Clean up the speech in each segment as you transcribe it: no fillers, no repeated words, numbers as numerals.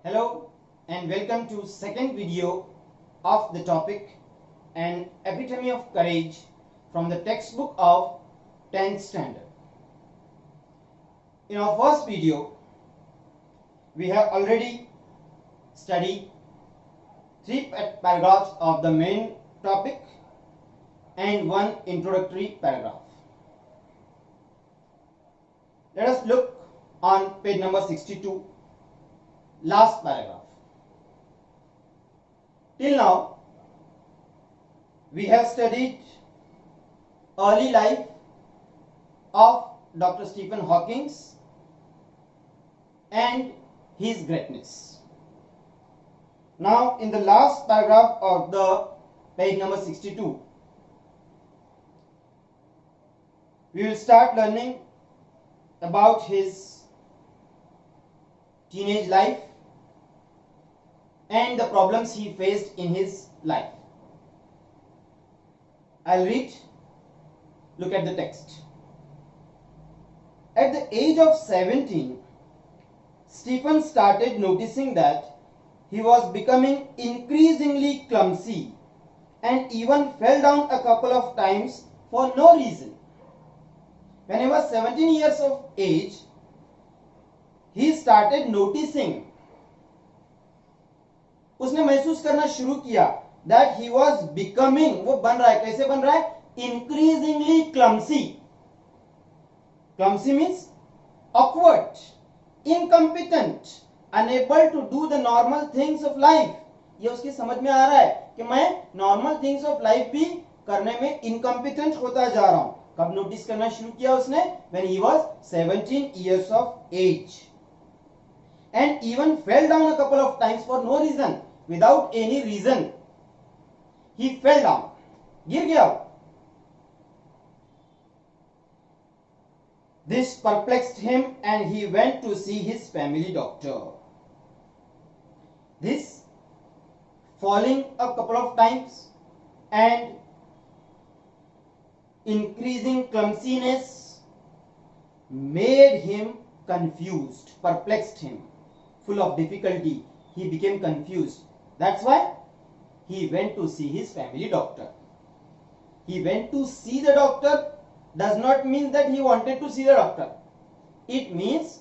Hello and welcome to second video of the topic An Epitome of Courage from the textbook of 10th standard. In our first video, we have already studied three paragraphs of the main topic and one introductory paragraph. Let us look on page number 62, last paragraph. Till now, we have studied early life of Dr. Stephen Hawking and his greatness. Now, in the last paragraph of the page number 62, we will start learning about his teenage life and the problems he faced in his life. I'll read. Look at the text. At the age of 17, Stephen started noticing that he was becoming increasingly clumsy and even fell down a couple of times for no reason. When he was 17 years of age, he started noticing, उसने महसूस करना शुरू किया that he was becoming, वो बन रहा है, कैसे बन रहा है? Increasingly clumsy. Clumsy means awkward, incompetent, unable to do the normal things of life. ये उसकी समझ में आ रहा है कि मैं normal things of life भी करने में incompetent होता जा रहा हूं. कब नोटिस करना शुरू किया उसने? When he was 17 years of age. And even fell down a couple of times for no reason, without any reason. He fell down. गिर गया. This perplexed him and he went to see his family doctor. This falling a couple of times and increasing clumsiness made him confused, perplexed him, full of difficulty. He became confused. That's why he went to see his family doctor. He went to see the doctor does not mean that he wanted to see the doctor. It means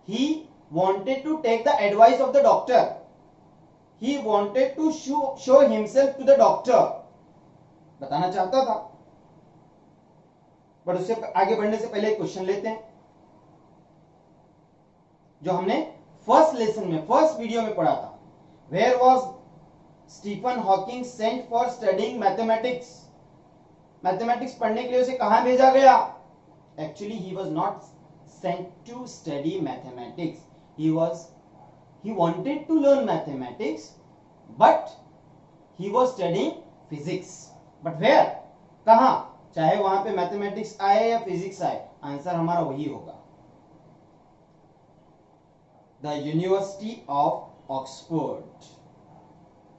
he wanted to take the advice of the doctor. He wanted to show himself to the doctor. बताना चाहता था. But उससे आगे बढ़ने से पहले एक question लेते हैं जो हमने फर्स्ट लेसन में, फर्स्ट वीडियो में पढ़ा था. Where was Stephen Hawking sent for studying mathematics? Mathematics पढ़ने के लिए उसे कहां भेजा गया? Actually, he was not sent to study mathematics. He wanted to learn mathematics, but he was studying physics. But where? कहां? चाहे वहां पे मैथमेटिक्स आए या फिजिक्स आए, आंसर हमारा वही होगा. The University of Oxford.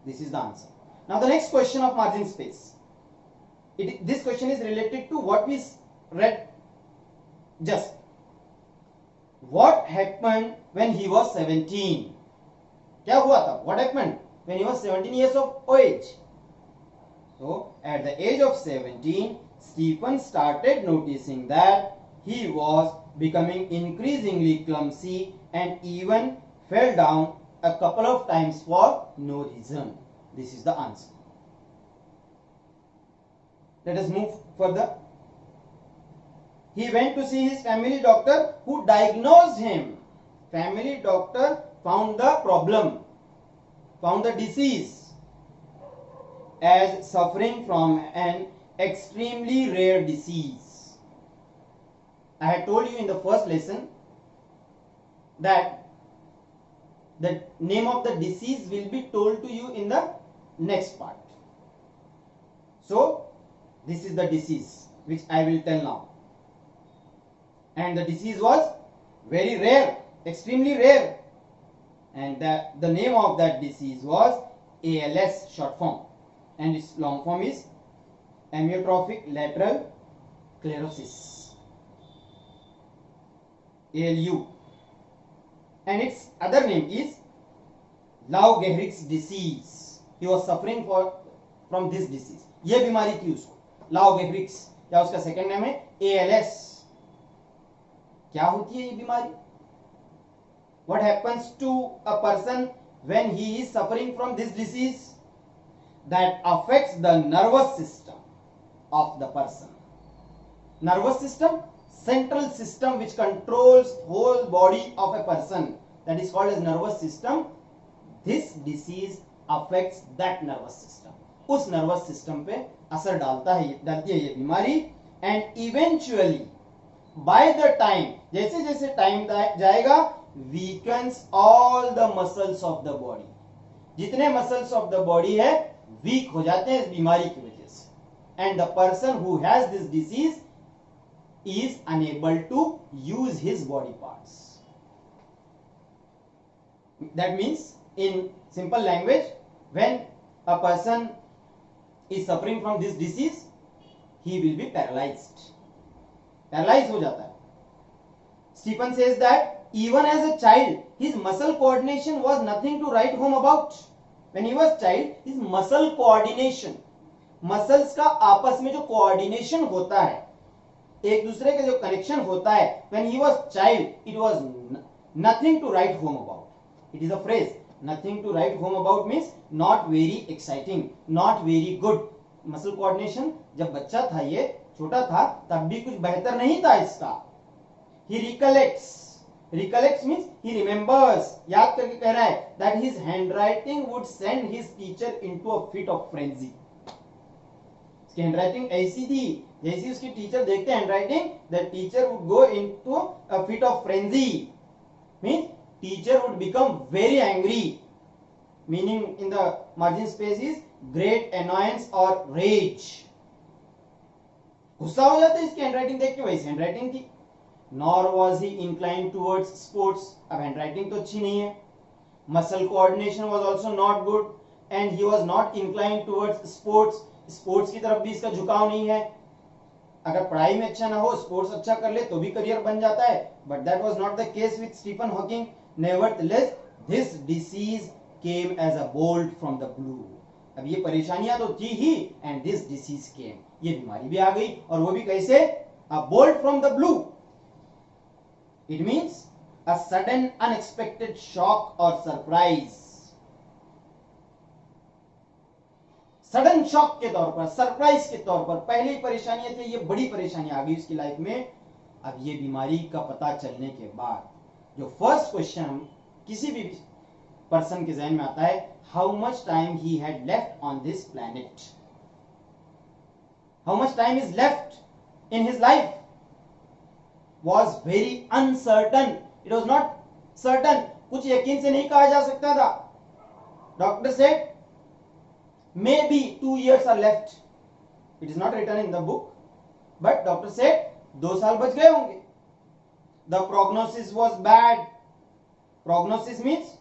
This is the answer. Now the next question of margin space. This question is related to what we read just. What happened when he was 17? क्या हुआ था? What happened when he was 17 years of age? So at the age of 17, Stephen started noticing that he was becoming increasingly clumsy and even fell down a couple of times for no reason. This is the answer. Let us move further. He went to see his family doctor who diagnosed him. Family doctor found the problem, found the disease as suffering from an extremely rare disease. I had told you in the first lesson that the name of the disease will be told to you in the next part. So, this is the disease which I will tell now. And the disease was very rare, extremely rare. And the name of that disease was ALS, short form. And its long form is amyotrophic lateral sclerosis. ALU. And its other name is Lou Gehrig's disease, he was suffering from this disease, ये बीमारी थी उसको, लाउ गेहरिक्स, या उसका second name है ALS। क्या होती है ये बीमारी? What happens to a person when he is suffering from this disease? That affects the nervous system of the person. Nervous system, central system which controls whole body of a person, that is called as nervous system. This disease affects that nervous system. उस nervous system पे असर डालती है ये बीमारी, and eventually by the time, जैसे जैसे time जाएगा, weakens all the muscles of the body. जितने muscles of the body है weak हो जाते हैं इस बीमारी की वजह से, and the person who has this disease is unable to use his body parts. That means in simple language, when a person is suffering from this disease, he will be paralyzed. Paralyzed हो जाता है. Stephen says that even as a child, his muscle coordination was nothing to write home about. When he was child, his muscle coordination, muscles का आपस में जो coordination होता है, एक दूसरे के जो कनेक्शन होता है, when he was child, it was nothing to write home about. It is a phrase. Nothing to write home about means not very exciting, not very good. Muscle coordination, जब बच्चा था, ये छोटा था, तब भी कुछ बेहतर नहीं था इसका. He recollects. Recollects means he remembers. याद करके कह रहा है that his handwriting would send his teacher into a fit of frenzy. उसकी हैंडराइटिंग ऐसी थी, जैसी उसकी टीचर देखते handwriting, the teacher would go into a fit of frenzy. Means teacher would become very angry. Meaning in the margin space is great annoyance or rage. गुस्सा हो जाता है इसकी हैंडराइटिंग देख के, वैसी हैंडराइटिंग थी. Nor was he inclined towards sports. अब हैंडराइटिंग तो अच्छी नहीं है. Muscle coordination was also not good, and he was not inclined towards sports. Sports की तरफ भी इसका झुकाव नहीं है. अगर पढ़ाई में अच्छा ना हो, स्पोर्ट्स अच्छा कर ले तो भी करियर बन जाता है. But that was not the case with Stephen Hawking. Nevertheless, this disease came as a bolt from the blue. अब ये परेशानियां तो थी ही, and this disease came. ये बीमारी भी आ गई, और वो भी कैसे? A bolt from the blue. It means a sudden unexpected shock or surprise. Sudden shock के तौर पर, सरप्राइज के तौर पर, पहले ही परेशानियां थी, ये बड़ी परेशानी आ गई उसकी लाइफ में. अब ये बीमारी का पता चलने के बाद जो फर्स्ट क्वेश्चन किसी भी पर्सन के जहन में आता है, how much time he had left on this planet, how much time is left in his life, was very uncertain. It was not certain. कुछ यकीन से नहीं कहा जा सकता था. Doctor said maybe 2 years are left. It is not written in the book, but doctor said 2 साल बच गए होंगे. The prognosis was bad. Prognosis means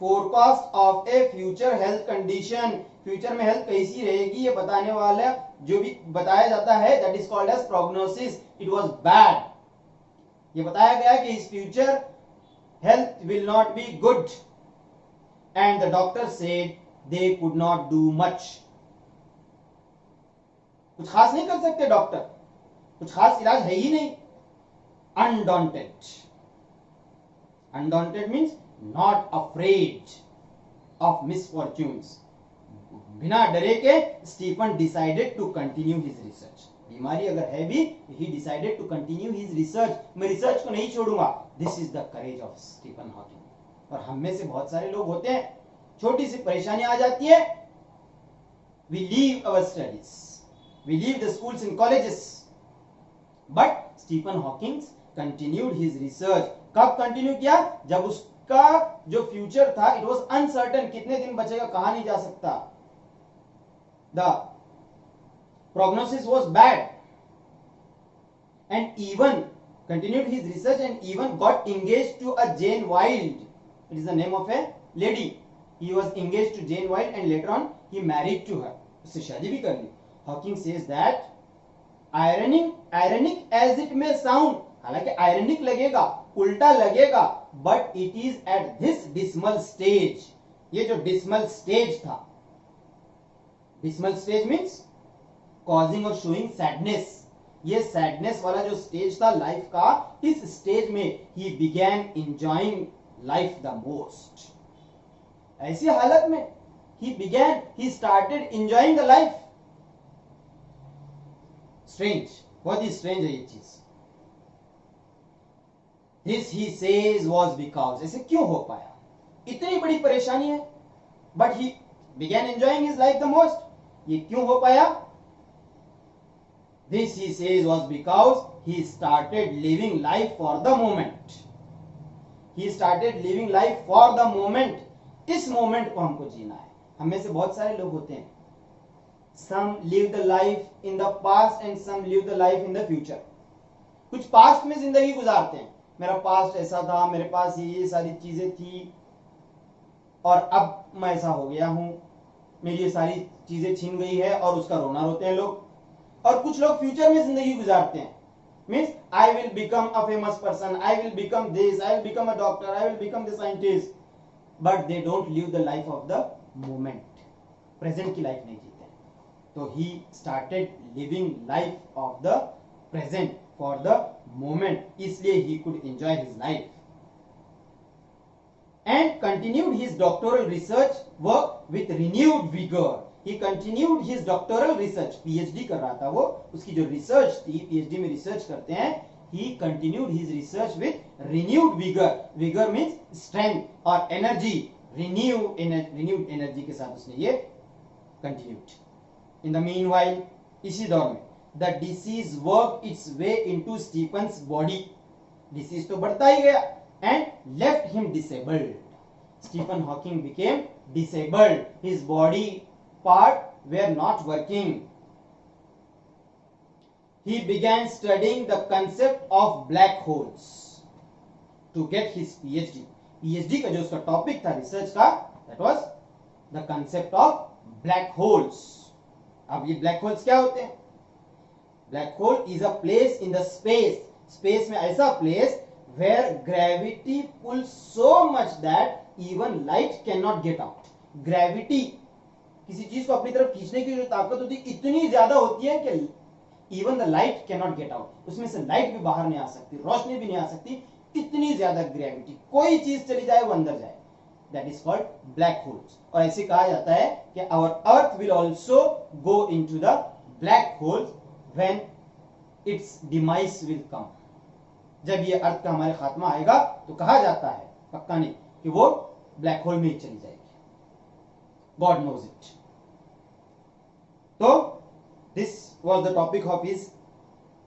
forecast of a future health condition. Future में हेल्थ कैसी रहेगी ये बताने वाला जो भी बताया जाता है, that is called as prognosis. It was bad. ये बताया गया कि his future health will not be good, and the doctor said they could not do much. कुछ खास नहीं कर सकते डॉक्टर, कुछ खास इलाज है ही नहीं. Undaunted. Undaunted means not afraid of misfortunes. बिना डरे के Stephen decided to continue his research. बीमारी अगर है भी, he decided to continue his research. मैं रिसर्च को नहीं छोड़ूंगा. This is the courage of Stephen Hawking. और हम में से बहुत सारे लोग होते हैं, छोटी सी परेशानी आ जाती है, we leave our studies, we leave the schools and colleges. But Stephen Hawking continued his research. कब कंटिन्यू किया? जब उसका जो फ्यूचर था, इट वाज अनसर्टेन. कितने दिन बचेगा कहा नहीं जा सकता. The prognosis was bad, and even continued his research and even got engaged to a Jane Wilde. It is the name of a lady. He was engaged to Jane Wilde and later on he married to her. उससे शादी भी कर ली. Hawking says that ironic as it may sound, हालांकि ironic लगेगा, उल्टा लगेगा, but it is at this dismal stage ये जो डिस्मल स्टेज था, डिस्मल स्टेज मीन्स कॉजिंग और शोइंग सैडनेस, ये सैडनेस वाला जो स्टेज था लाइफ का, इस स्टेज में he began enjoying life the most. ऐसी हालत में he started enjoying the life। Strange, बहुत ही स्ट्रेंज है ये चीज। This he says was because, ऐसे क्यों हो पाया, इतनी बड़ी परेशानी है but he began enjoying his life the most, ये क्यों हो पाया? This he says was because he started living life for the moment, he started living life for the moment, इस मोमेंट को हमको जीना है। हम में से बहुत सारे लोग होते हैं, some live the life in the past and some live the life in the future। कुछ पास्ट में जिंदगी गुजारते हैं, मेरा पास्ट ऐसा था, मेरे पास ये सारी चीजें थी और अब मैं ऐसा हो गया हूं, मेरी ये सारी चीजें छीन गई है और उसका रोना रोते हैं लोग। और कुछ लोग फ्यूचर में जिंदगी गुजारते हैं, means I will become a famous person, I will become this, I will become a doctor, I will become the scientist, but they don't live the life of the moment, present की life नहीं जीते। तो he started living life of the present for the moment, इसलिए he could enjoy his life and continued his doctoral research work with renewed vigor। he continued his doctoral research, PhD कर रहा था वो, उसकी जो रिसर्च थी, PhD में research करते हैं, he continued his research with renewed vigor, vigor means strength और energy, renewed energy के साथ उसने ये continued। in the meanwhile, इसी दौर में the disease worked its way into Stephen's body, disease तो बढ़ता ही गया and left him disabled। Stephen Hawking became disabled, his body part were not working। he began studying the concept of black holes to get his PhD का जो उसका topic था research का, that was the concept of black holes। अब ये black holes क्या होते हैं? black hole is a place in the space में ऐसा place where gravity pulls so much that even light cannot get out। gravity किसी चीज को अपनी तरफ खींचने की जो ताकत होती है इतनी ज्यादा होती है कि even the light cannot get out, उसमें से लाइट भी बाहर नहीं आ सकती, रोशनी भी नहीं आ सकती, इतनी ज्यादा ग्रेविटी, कोई चीज चली जाए वो अंदर जाए, that is called black holes। और ऐसे कहा जाता है कि our earth will also go into the black holes when its demise will come। जब ये अर्थ का हमारे खात्मा आएगा तो कहा जाता है, पक्का नहीं, कि वो ब्लैक होल में ही चली जाएगी। God knows it. तो this was the topic of his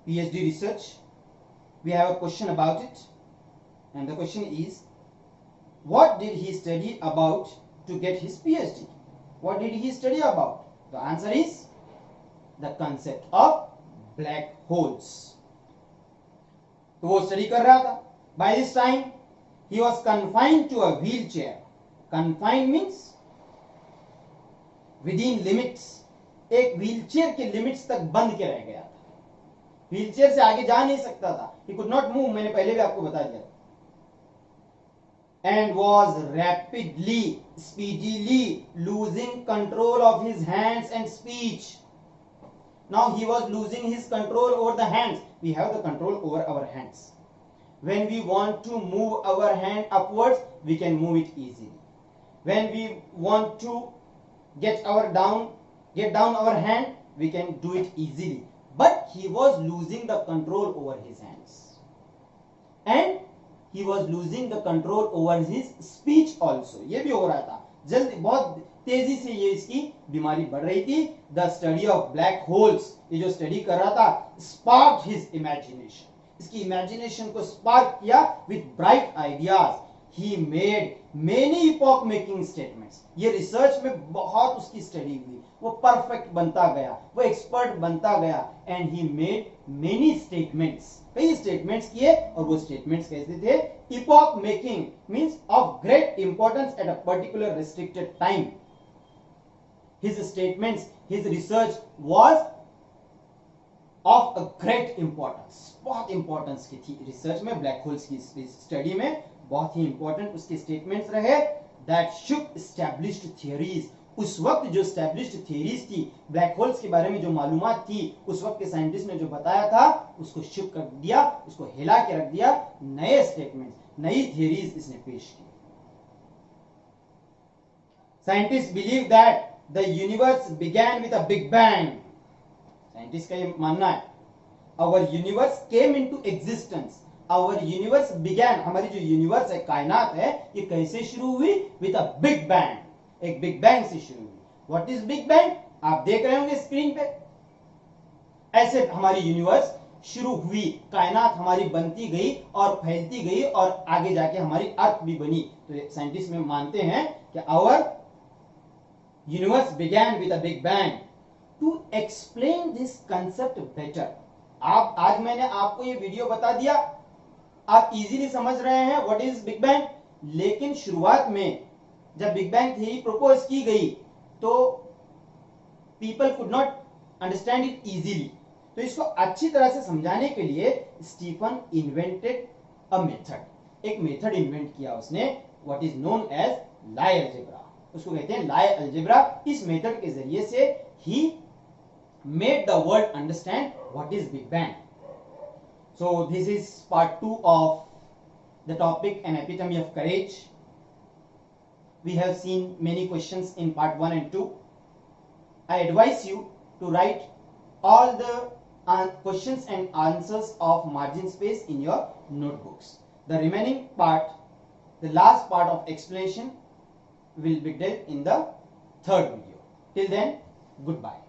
PhD research. We have a question about it and the question is, what did he study about to get his PhD? What did he study about? The answer is the concept of black holes. तो वो study कर रहा था। By this time he was confined to a wheel chair. Confined means within limits, एक wheel chair के limits तक बंद के रह गया था, व्हील चेयर से आगे जा नहीं सकता था, ही कुड नॉट मूव, मैंने पहले भी आपको बता दिया। And was rapidly speedily losing control of his hands and speech. Now he was losing his control over the hands. We have the control over our hands. When we want to move our hand upwards, we can move it easily. When we want to get down our hand, we can do it easily. But he was losing the control over his hands. And he was losing the control over his speech also. ये भी हो रहा था, जल्दी, बहुत तेजी से ये इसकी बीमारी बढ़ रही थी। The study of black holes, ये जो स्टडी कर रहा था, स्पार्क हिज इमेजिनेशन, इसकी इमेजिनेशन को स्पार्क किया with bright ideas. He made many epoch making statements. ये रिसर्च में बहुत उसकी स्टडी हुई, वो परफेक्ट बनता गया, वो एक्सपर्ट बनता गया। And he made many statements, कई स्टेटमेंट्स किए, और वो स्टेटमेंट्स कैसे थे? Epoch making means of great importance at a particular restricted time. His statements, his research was of a great importance, बहुत इंपॉर्टेंस की थी रिसर्च में, ब्लैक होल्स की स्टडी में बहुत ही इंपॉर्टेंट उसके स्टेटमेंट्स रहे। that Schupp established theories. उस वक्त जो established theories थी, ब्लैक होल्स के बारे में जो मालूमात थी, उस वक्त के साइंटिस्ट ने जो बताया था, उसको शुप कर दिया, उसको हिला के रख दिया, नए स्टेटमेंट्स, नई थियरीज इसने पेश की. Scientists believe that the universe began with a big bang. Scientist का ये मानना है. Our universe came into existence. Our universe began. हमारी जो यूनिवर्स है, कायनात है, ये कैसे शुरू हुई? With a big bang. एक बिग बैंग से शुरू हुई. What is big bang? आप देख रहे होंगे स्क्रीन पे. ऐसे हमारी यूनिवर्स शुरू हुई, कायनात हमारी बनती गई और फैलती गई और आगे जाके हमारी अर्थ भी बनी. तो साइंटिस्ट में मानते हैं कि our universe began with a big bang. To explain this concept better, आप आज मैंने आपको ये वीडियो बता दिया, आप इजीली समझ रहे हैं व्हाट इज बिग बैंग. लेकिन शुरुआत में जब बिग बैंग थ्योरी प्रपोज की गई तो people could not understand it easily. तो इसको अच्छी तरह से समझाने के लिए स्टीफन इन्वेंटेड अ मेथड. एक मेथड इन्वेंट किया उसने, what is known as Lie algebra. उसको कहते हैं लाई अलजेब्रा. इस मेथड के जरिए से ही made the world understand what is Big Bang. So this is part 2 of the topic an epitome of courage. We have seen many questions in part 1 and 2. I advise you to write all the questions and answers of margin space in your notebooks. The remaining part, the last part of explanation will be dealt in the third video. Till then, goodbye.